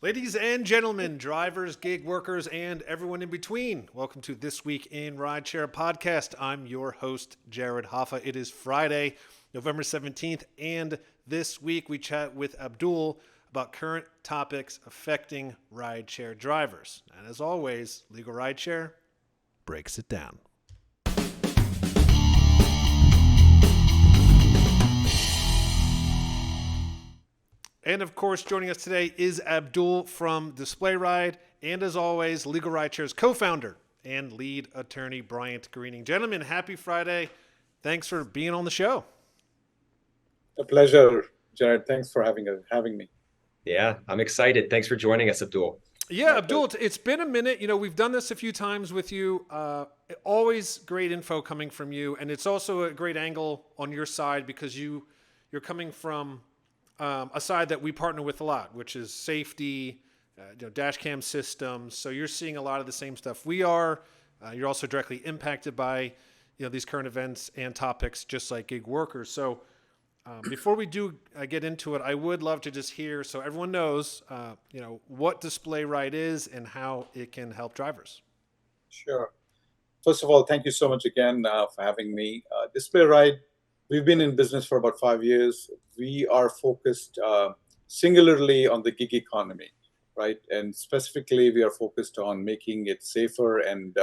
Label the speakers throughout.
Speaker 1: Ladies and gentlemen, drivers, gig workers, and everyone in between, welcome to This Week in Rideshare podcast. I'm your host, Jared Hoffa. It is Friday, November 17th, and this week we chat with Abdul about current topics affecting rideshare drivers. And as always, Legal Rideshare breaks it down. And of course, joining us today is Abdul from DisplayRide, and as always, Legal Rideshare's co-founder and lead attorney, Bryant Greening. Gentlemen, happy Friday. Thanks for being on the show.
Speaker 2: A pleasure, Jared. Thanks for having me.
Speaker 3: Yeah, I'm excited. Thanks for joining us, Abdul.
Speaker 1: Yeah, Abdul, it's been a minute. You know, we've done this a few times with you. Always great info coming from you, and it's also a great angle on your side because you're coming from a side that we partner with a lot, which is safety, dash cam systems. So you're seeing a lot of the same stuff we are. You're also directly impacted by, these current events and topics, just like gig workers. So before we do get into it, I would love to just hear, so everyone knows, what DisplayRide is and how it can help drivers.
Speaker 2: Sure. First of all, thank you so much again for having me. DisplayRide, we've been in business for about 5 years. We are focused singularly on the gig economy, right? And specifically, we are focused on making it safer and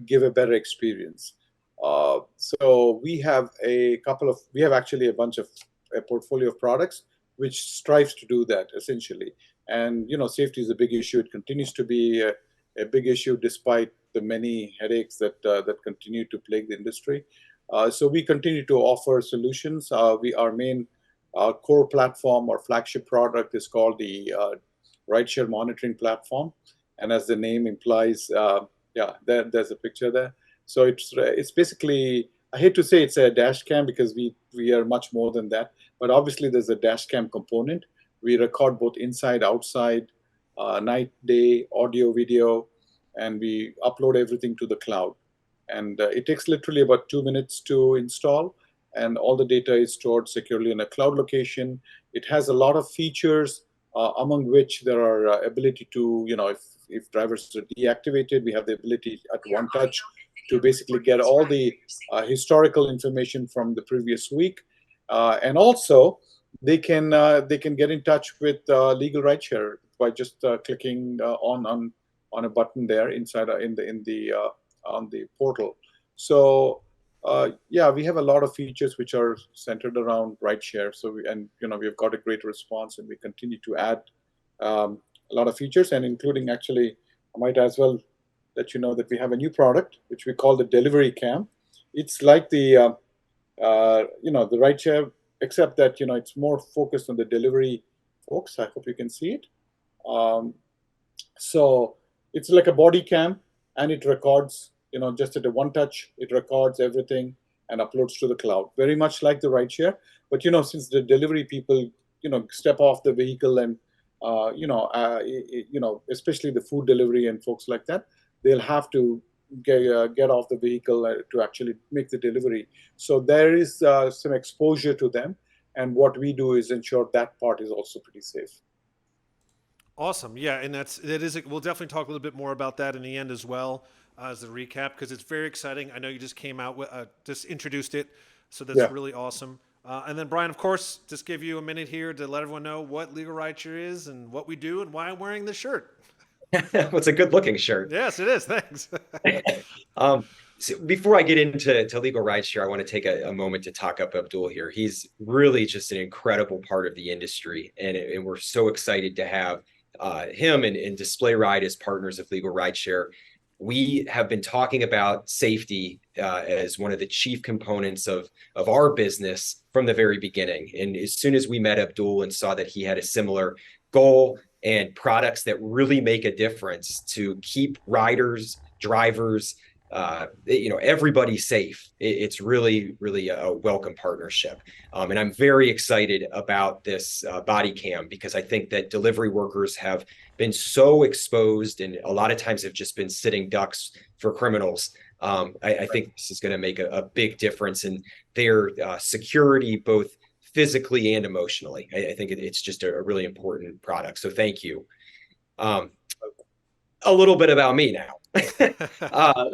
Speaker 2: give a better experience. So we have actually a portfolio of products which strives to do that essentially. And safety is a big issue. It continues to be a big issue despite the many headaches that continue to plague the industry. So we continue to offer solutions. Our main core platform or flagship product is called the Rideshare monitoring platform, and as the name implies, there's a picture there. So it's basically, I hate to say it's a dash cam because we are much more than that, but obviously there's a dash cam component. We record both inside, outside, night, day, audio, video, and we upload everything to the cloud. And it takes literally about 2 minutes to install, and all the data is stored securely in a cloud location. It has a lot of features, among which there are ability to, if drivers are deactivated, we have the ability at one touch to basically get all the historical information from the previous week, and also they can get in touch with Legal Rideshare by just clicking on a button there inside on the portal. So we have a lot of features which are centered around rideshare. So we've got a great response, and we continue to add a lot of features, and including, actually, I might as well let you know that we have a new product which we call the delivery cam. It's like the the rideshare, except that it's more focused on the delivery folks. I hope you can see it. So it's like a body cam, and it records, just at a one touch, it records everything and uploads to the cloud. Very much like the rideshare, but since the delivery people, step off the vehicle and especially the food delivery and folks like that, they'll have to get off the vehicle to actually make the delivery. So there is some exposure to them, and what we do is ensure that part is also pretty safe.
Speaker 1: Awesome. Yeah, and we'll definitely talk a little bit more about that in the end as well, as a recap, because it's very exciting. I know you just came out with, just introduced it, so that's really awesome. And then Brian, of course, just give you a minute here to let everyone know what Legal Rideshare is and what we do and why I'm wearing this shirt.
Speaker 3: Well, it's a good looking shirt.
Speaker 1: Yes, it is. Thanks.
Speaker 3: So before I get into Legal Rideshare, I want to take a moment to talk up Abdul here. He's really just an incredible part of the industry, and we're so excited to have him and DisplayRide as partners of Legal Rideshare. We have been talking about safety as one of the chief components of our business from the very beginning. And as soon as we met Abdul and saw that he had a similar goal and products that really make a difference to keep riders, drivers, everybody safe, it's really, really a welcome partnership. And I'm very excited about this body cam, because I think that delivery workers have been so exposed and a lot of times have just been sitting ducks for criminals. I think this is going to make a big difference in their security, both physically and emotionally. I think it's just a really important product. So thank you. Um, a little bit about me now. uh,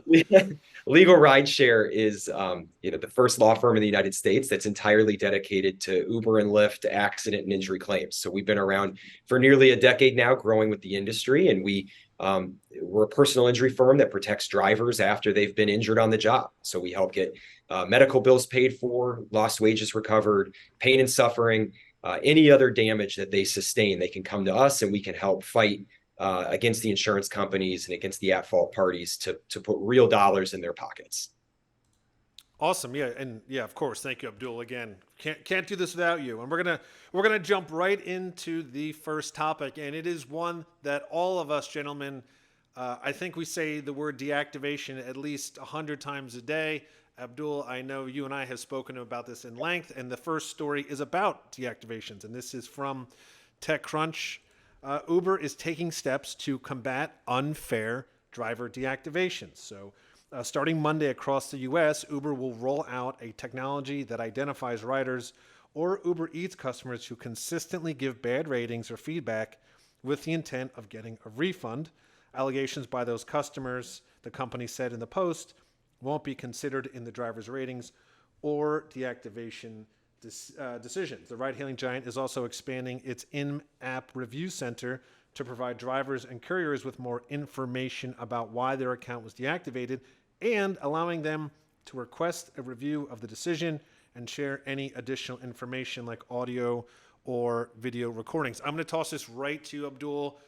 Speaker 3: Legal Rideshare is, the first law firm in the United States that's entirely dedicated to Uber and Lyft accident and injury claims. So we've been around for nearly a decade now, growing with the industry, and we're a personal injury firm that protects drivers after they've been injured on the job. So we help get medical bills paid for, lost wages recovered, pain and suffering, any other damage that they sustain. They can come to us, and we can help fight against the insurance companies and against the at-fault parties to put real dollars in their pockets.
Speaker 1: Awesome. Yeah. And yeah, of course. Thank you, Abdul. Again, can't do this without you. And we're gonna jump right into the first topic. And it is one that all of us gentlemen, I think we say the word deactivation at least 100 times a day. Abdul, I know you and I have spoken about this in length. And the first story is about deactivations. And this is from TechCrunch. Uber is taking steps to combat unfair driver deactivations. So starting Monday across the US, Uber will roll out a technology that identifies riders or Uber Eats customers who consistently give bad ratings or feedback with the intent of getting a refund. Allegations by those customers, the company said in the post, won't be considered in the driver's ratings or deactivation decisions. The ride-hailing giant is also expanding its in-app review center to provide drivers and couriers with more information about why their account was deactivated and allowing them to request a review of the decision and share any additional information like audio or video recordings. I'm going to toss this right to you, Abdul.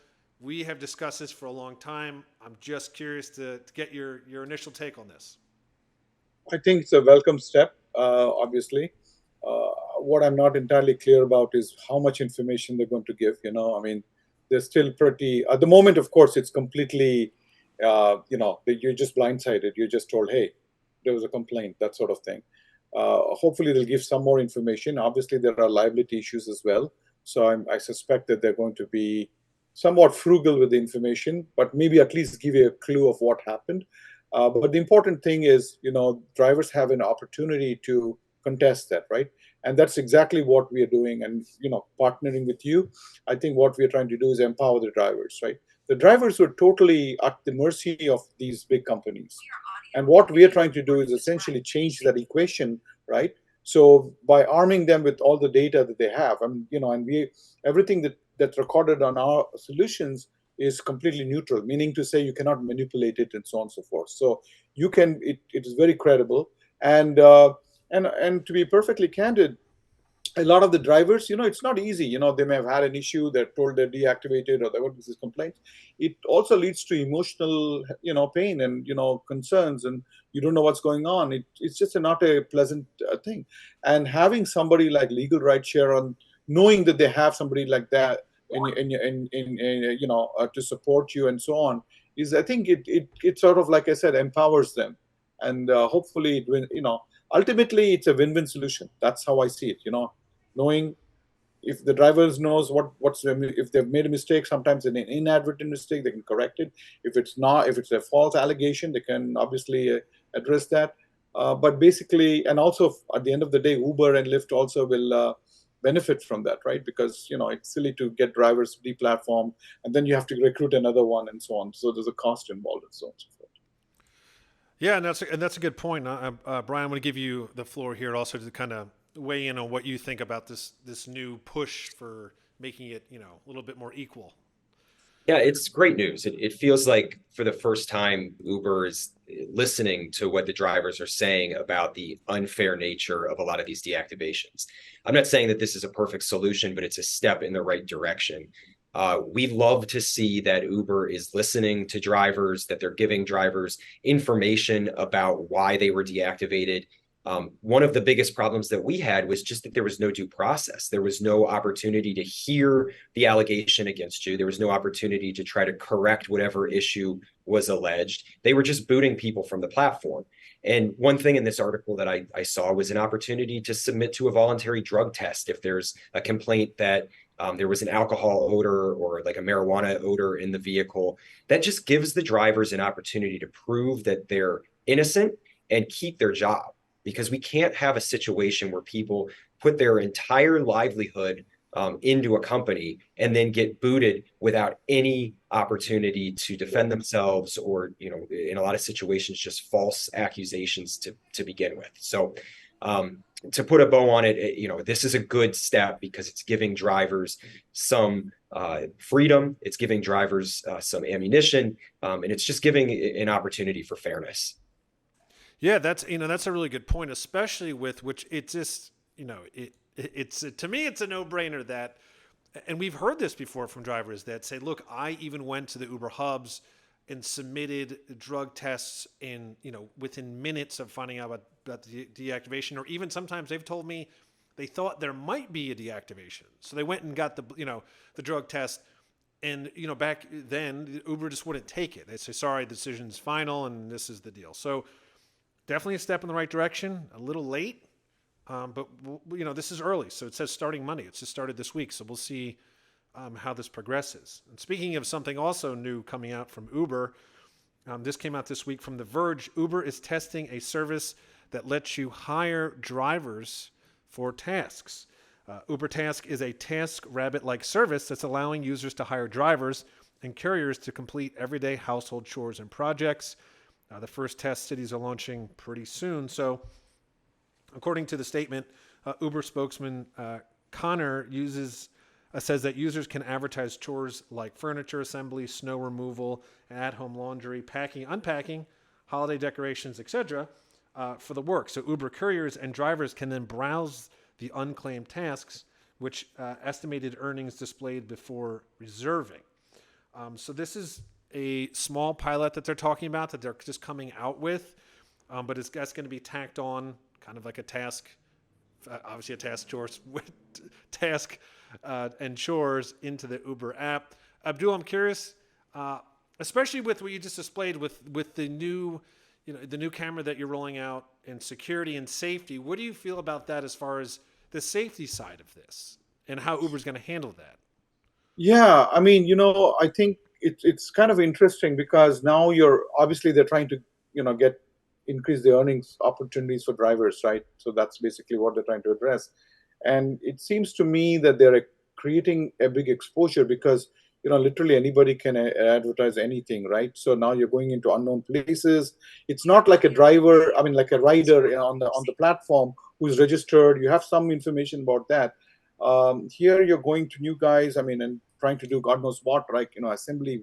Speaker 1: We have discussed this for a long time. I'm just curious to get your initial take on this.
Speaker 2: I think it's a welcome step, obviously. What I'm not entirely clear about is how much information they're going to give. I mean, they're still pretty, at the moment, of course, it's completely, you're just blindsided. You're just told, hey, there was a complaint, that sort of thing. Hopefully they'll give some more information. Obviously, there are liability issues as well. So I suspect that they're going to be somewhat frugal with the information, but maybe at least give you a clue of what happened. But the important thing is, drivers have an opportunity to contest that, right? And that's exactly what we are doing. And, partnering with you, I think what we are trying to do is empower the drivers, right? The drivers were totally at the mercy of these big companies. And what we are trying to do is essentially change that equation, right? So by arming them with all the data that they have, and everything that's recorded on our solutions is completely neutral, meaning to say you cannot manipulate it and so on and so forth. So it is very credible. And to be perfectly candid, a lot of the drivers, it's not easy. They may have had an issue, they're told they're deactivated or there were these complaints. It also leads to emotional, pain and, concerns, and you don't know what's going on. It's just not a pleasant thing. And having somebody like LegalRideshare knowing that they have somebody like that to support you and so on, is, I think it sort of, like I said, empowers them. And hopefully, ultimately, it's a win-win solution. That's how I see it, knowing if the drivers knows if they've made a mistake, sometimes an inadvertent mistake, they can correct it. If it's a false allegation, they can obviously address that. But basically, and also at the end of the day, Uber and Lyft also will benefit from that, right? Because it's silly to get drivers deplatformed and then you have to recruit another one and so on. So there's a cost involved and so on and so forth.
Speaker 1: Yeah, and that's a good point. Brian, I'm going to give you the floor here also to kind of weigh in on what you think about this new push for making it a little bit more equal.
Speaker 3: Yeah, it's great news. It feels like for the first time, Uber is listening to what the drivers are saying about the unfair nature of a lot of these deactivations. I'm not saying that this is a perfect solution, but it's a step in the right direction. We love to see that Uber is listening to drivers, that they're giving drivers information about why they were deactivated. One of the biggest problems that we had was just that there was no due process. There was no opportunity to hear the allegation against you. There was no opportunity to try to correct whatever issue was alleged. They were just booting people from the platform. And one thing in this article that I saw was an opportunity to submit to a voluntary drug test if there's a complaint that there was an alcohol odor or like a marijuana odor in the vehicle. That just gives the drivers an opportunity to prove that they're innocent and keep their job. Because we can't have a situation where people put their entire livelihood into a company and then get booted without any opportunity to defend themselves, or, you know, in a lot of situations, just false accusations to begin with. So to put a bow on it, you know, this is a good step because it's giving drivers some freedom, it's giving drivers some ammunition, and it's just giving an opportunity for fairness.
Speaker 1: Yeah, that's that's a really good point, especially with which it just it's to me it's a no brainer that, and we've heard this before from drivers that say, look, I even went to the Uber hubs and submitted drug tests in within minutes of finding out about the deactivation, or even sometimes they've told me they thought there might be a deactivation, so they went and got the drug test. And back then, Uber just wouldn't take it. They say, sorry, the decision's final, and this is the deal. So definitely a step in the right direction. A little late, but this is early. So it says starting Monday. It's just started this week. So we'll see how this progresses. And speaking of something also new coming out from Uber, this came out this week from The Verge. Uber is testing a service that lets you hire drivers for tasks. Uber Task is a TaskRabbit-like service that's allowing users to hire drivers and couriers to complete everyday household chores and projects. The first test cities are launching pretty soon. So, according to the statement, Uber spokesman Connor says that users can advertise chores like furniture assembly, snow removal, at-home laundry, packing, unpacking, holiday decorations, etc. For the work. So Uber couriers and drivers can then browse the unclaimed tasks, which estimated earnings displayed before reserving. So this is a small pilot that they're talking about, that they're just coming out with, but that's going to be tacked on kind of like a task, obviously a task chores with task and chores into the Uber app. Abdul, I'm curious, especially with what you just displayed with the new, the new camera that you're rolling out and security and safety. What do you feel about that as far as the safety side of this and how Uber's going to handle that?
Speaker 2: Yeah, I mean, I think it's kind of interesting because now they're trying to increase the earnings opportunities for drivers, right? So that's basically what they're trying to address. And it seems to me that they're creating a big exposure because literally anybody can advertise anything, right? So now you're going into unknown places. It's not like a driver, I mean, like a rider on the platform who's registered. You have some information about that. Here you're going to new guys, I mean, and trying to do God knows what, right? Assembly.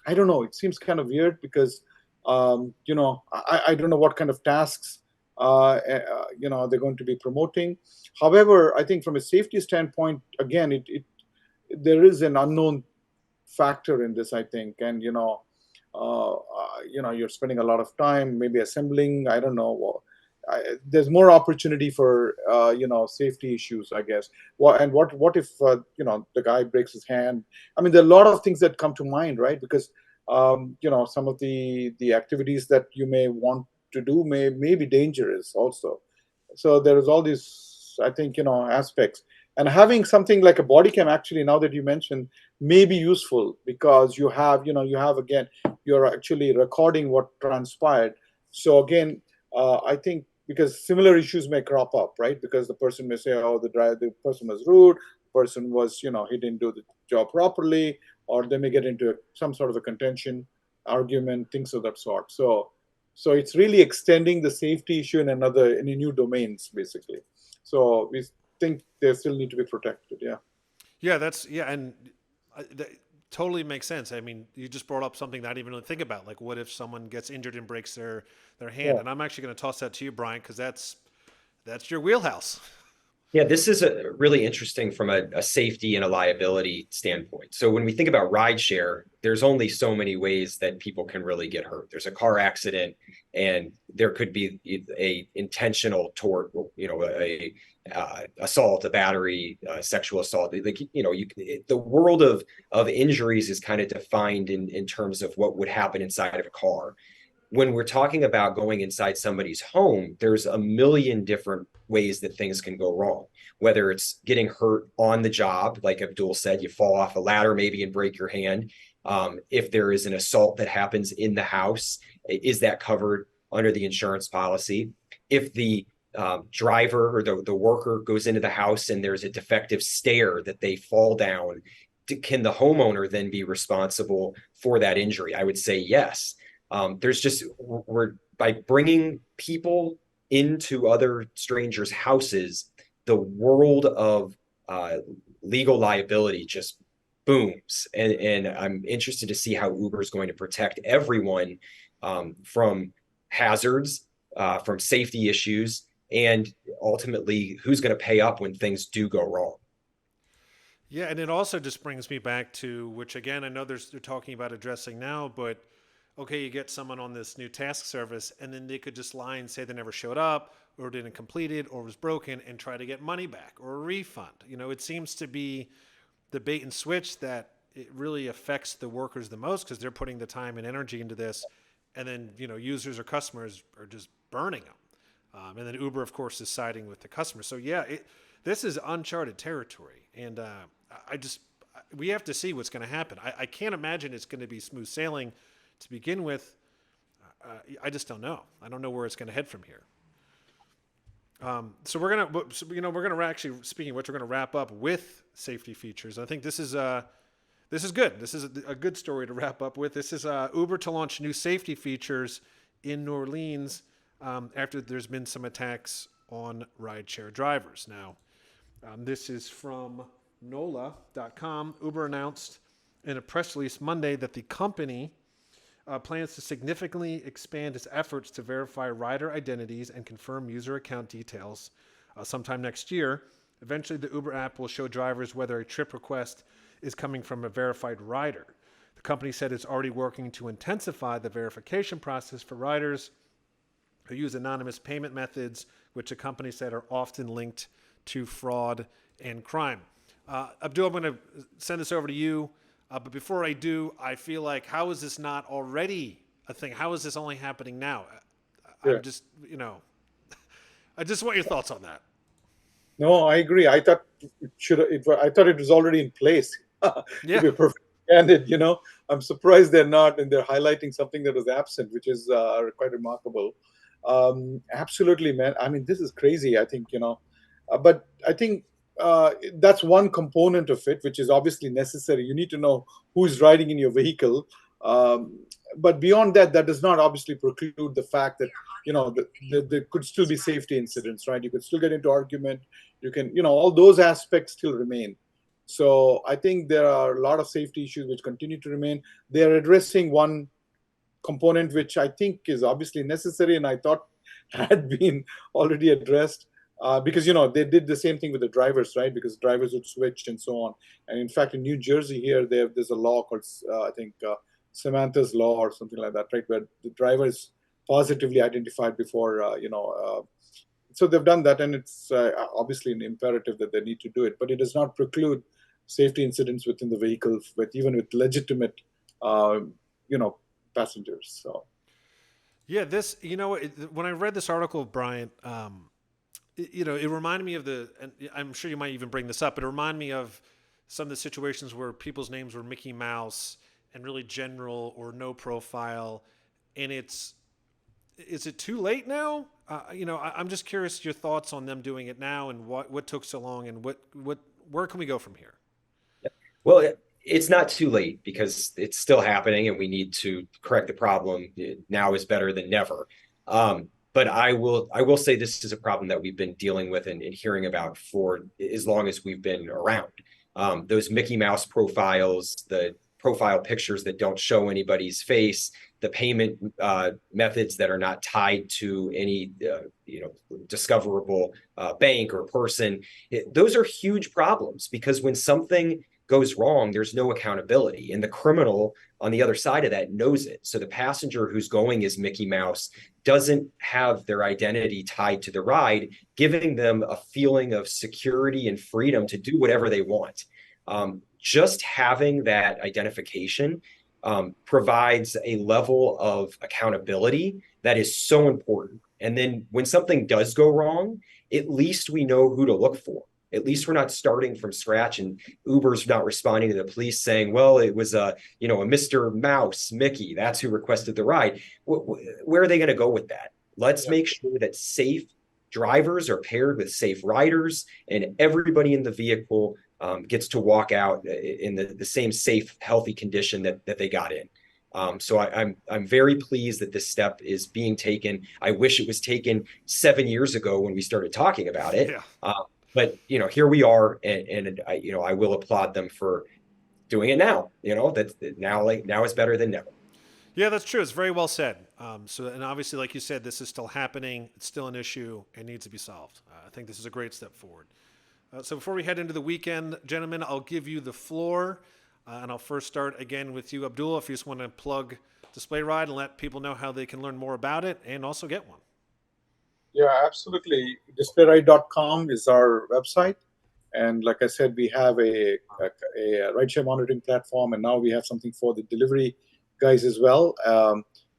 Speaker 2: I don't know. It seems kind of weird because, I don't know what kind of tasks, they're going to be promoting. However, I think from a safety standpoint, again, there is an unknown factor in this, I think, and you're spending a lot of time maybe assembling. I don't know. There's more opportunity for safety issues, I guess. What if the guy breaks his hand? I mean, there are a lot of things that come to mind, right? Because some of the activities that you may want to do may be dangerous also. So there is all these, I think, aspects. And having something like a body cam, actually, now that you mentioned, may be useful because you're actually recording what transpired. So again, I think because similar issues may crop up, right? Because the person may say, oh, the person was rude, the person was, he didn't do the job properly, or they may get into some sort of a contention, argument, things of that sort. So it's really extending the safety issue in new domains, basically. So we think they still need to be protected. Yeah,
Speaker 1: and that totally makes sense. I mean, you just brought up something that I didn't even really think about, like what if someone gets injured and breaks their hand?
Speaker 2: Yeah.
Speaker 1: And I'm actually going to toss that to you, Brian, because that's your wheelhouse.
Speaker 3: Yeah, this is really interesting from a safety and a liability standpoint. So when we think about rideshare, there's only so many ways that people can really get hurt. There's a car accident, and there could be a intentional tort, a assault, a battery, sexual assault. Like the world of injuries is kind of defined in terms of what would happen inside of a car. When we're talking about going inside somebody's home, there's a million different ways that things can go wrong, whether it's getting hurt on the job, like Abdul said, you fall off a ladder maybe and break your hand. If there is an assault that happens in the house, is that covered under the insurance policy? If the driver or the worker goes into the house and there's a defective stair that they fall down, can the homeowner then be responsible for that injury? I would say yes. There's just, we're by bringing people into other strangers' houses, the world of legal liability just booms. And I'm interested to see how Uber is going to protect everyone from hazards, from safety issues, and ultimately who's going to pay up when things do go wrong.
Speaker 1: Yeah, and it also just brings me back to, which again, I know they're talking about addressing now, but okay, you get someone on this new task service and then they could just lie and say they never showed up or didn't complete it or was broken and try to get money back or a refund. It seems to be the bait and switch that it really affects the workers the most because they're putting the time and energy into this. And then, users or customers are just burning them. And then Uber, of course, is siding with the customer. So yeah, this is uncharted territory. And we have to see what's going to happen. I can't imagine it's going to be smooth sailing to begin with. I just don't know. I don't know where it's going to head from here. So we're gonna actually, speaking of which, we're gonna wrap up with safety features. I think this is good. This is a good story to wrap up with. This is Uber to launch new safety features in New Orleans after there's been some attacks on rideshare drivers. Now, this is from NOLA.com. Uber announced in a press release Monday that the company plans to significantly expand its efforts to verify rider identities and confirm user account details sometime next year. Eventually, the Uber app will show drivers whether a trip request is coming from a verified rider. The company said it's already working to intensify the verification process for riders who use anonymous payment methods, which the company said are often linked to fraud and crime. Abdul, I'm going to send this over to you. But before I do, I feel like, how is this not already a thing? How is this only happening now?
Speaker 2: Yeah.
Speaker 1: I'm just, I just want your thoughts on that.
Speaker 2: No, I agree. I thought I thought it was already in place.
Speaker 1: Yeah.
Speaker 2: To be perfectly candid, I'm surprised they're not, and they're highlighting something that was absent, which is quite remarkable. Absolutely, man. I mean, this is crazy. I think but I think that's one component of it, which is obviously necessary. You need to know who's riding in your vehicle. But beyond that, that does not obviously preclude the fact that, there could still be safety incidents, right? You could still get into argument. You can, all those aspects still remain. So I think there are a lot of safety issues which continue to remain. They're addressing one component, which I think is obviously necessary and I thought had been already addressed. Because they did the same thing with the drivers, right? Because drivers would switch and so on. And in fact, in New Jersey here, there's a law called I think Samantha's law or something like that, right? Where the driver is positively identified before so they've done that, and it's obviously an imperative that they need to do it. But it does not preclude safety incidents within the vehicle, even with legitimate passengers. So
Speaker 1: yeah, this when I read this article, Brian. It reminded me of and I'm sure you might even bring this up, but it reminded me of some of the situations where people's names were Mickey Mouse and really general or no profile. And is it too late now? I'm just curious your thoughts on them doing it now and what took so long and where can we go from here?
Speaker 3: Well, it's not too late because it's still happening and we need to correct the problem. Now is better than never. But I will say this is a problem that we've been dealing with and hearing about for as long as we've been around. Those Mickey Mouse profiles, the profile pictures that don't show anybody's face, the payment methods that are not tied to any discoverable bank or person. Those are huge problems because when something goes wrong, there's no accountability. And the criminal on the other side of that knows it. So the passenger who's going as Mickey Mouse doesn't have their identity tied to the ride, giving them a feeling of security and freedom to do whatever they want. Just having that identification provides a level of accountability that is so important. And then when something does go wrong, at least we know who to look for. At least we're not starting from scratch and Uber's not responding to the police saying, well, it was a Mr. Mouse, Mickey, that's who requested the ride. Where are they going to go with that? Let's make sure that safe drivers are paired with safe riders, and everybody in the vehicle gets to walk out in the same safe, healthy condition that they got in. So I'm very pleased that this step is being taken. I wish it was taken 7 years ago when we started talking about it.
Speaker 1: Yeah.
Speaker 3: But here we are, and I will applaud them for doing it now. That now is better than never.
Speaker 1: Yeah, that's true. It's very well said. And obviously, like you said, this is still happening. It's still an issue and needs to be solved. I think this is a great step forward. So before we head into the weekend, gentlemen, I'll give you the floor. And I'll first start again with you, Abdul, if you just want to plug DisplayRide and let people know how they can learn more about it and also get one.
Speaker 2: Yeah, absolutely. DisplayRide.com is our website. And like I said, we have a rideshare monitoring platform, and now we have something for the delivery guys as well.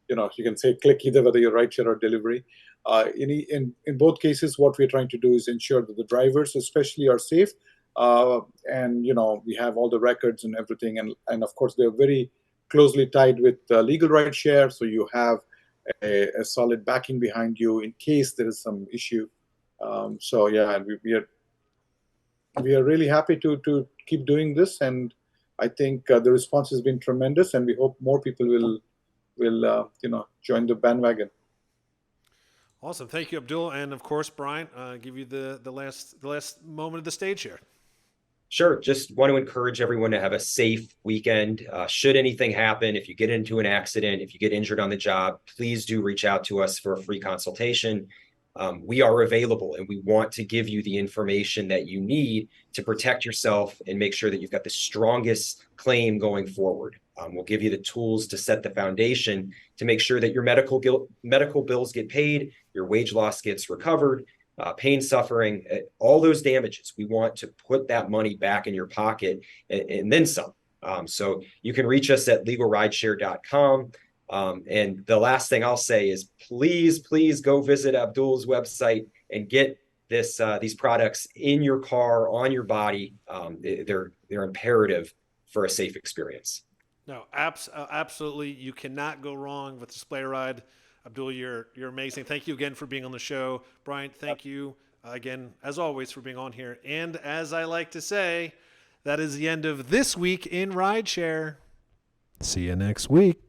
Speaker 2: You can say click either whether you're rideshare or delivery. In both cases, what we're trying to do is ensure that the drivers especially are safe. And we have all the records and everything. And of course, they're very closely tied with LegalRideshare. So you have a solid backing behind you in case there is some issue. So yeah, we are really happy to keep doing this, and I think the response has been tremendous, and we hope more people will join the bandwagon.
Speaker 1: Awesome, thank you, Abdul, and of course, Brian, give you the last moment of the stage here.
Speaker 3: Sure. Just want to encourage everyone to have a safe weekend. Should anything happen, if you get into an accident, if you get injured on the job, please do reach out to us for a free consultation. We are available, and we want to give you the information that you need to protect yourself and make sure that you've got the strongest claim going forward. We'll give you the tools to set the foundation to make sure that your medical bills get paid, your wage loss gets recovered, pain, suffering, all those damages. We want to put that money back in your pocket and then some. So you can reach us at LegalRideshare.com. And the last thing I'll say is please go visit Abdul's website and get these products in your car, on your body. They're imperative for a safe experience.
Speaker 1: No, absolutely. You cannot go wrong with DisplayRide. Abdul, you're amazing. Thank you again for being on the show. Brian, thank you again, as always, for being on here. And as I like to say, that is the end of this week in Rideshare. See you next week.